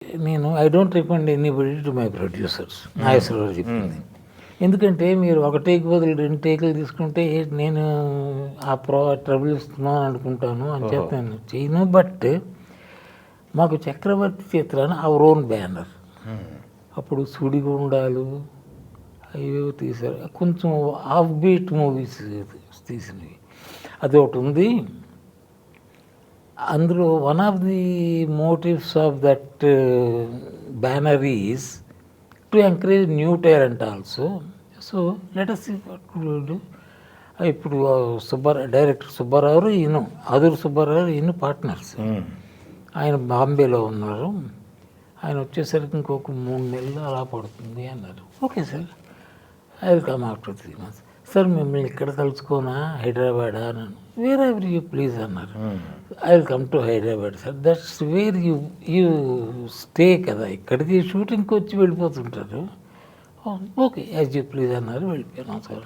నేను I don't recommend anybody to my producers Nageswara Rao చెప్పింది. ఎందుకంటే మీరు ఒక టేక్ బదులు 2 టేకులు తీసుకుంటే నేను ఆ ట్రబుల్ ఇస్తున్నాను అనుకుంటాను అని చెప్పి నేను చేయను. బట్ మాకు చక్రవర్తి చిత్రాన్ని అవర్ ఓన్ బ్యానర్. అప్పుడు సుడిగుండాలు అయ్యో తీశారు, కొంచెం ఆఫ్ బీట్ మూవీస్ తీసినవి అది ఒకటి ఉంది. అందులో one of the motifs of that banner is to encourage new talent also. So let us see what we will do. ఇప్పుడు డైరెక్టర్ సుబ్బారావు ఈయన అదురు సుబ్బారావు ఈయన పార్ట్నర్స్. ఆయన బాంబేలో ఉన్నారు. ఆయన వచ్చేసరికి ఇంకొక 3 నెలలు అలా పడుతుంది అన్నారు. Okay sir, I will come after 3 months. Sir మిమ్మల్ని ఇక్కడ కలుసుకోనా హైదరాబాదా అన్నాను. వేర్ ఎవర్ యూ ప్లీజ్ అన్నారు. I will come to Hyderabad sir. That's where you stay కదా, ఇక్కడికి షూటింగ్కి వచ్చి వెళ్ళిపోతుంటారు. ఓకే యాజ్ యూ ప్లీజ్ అన్నారు, వెళ్ళిపోయాను సార్.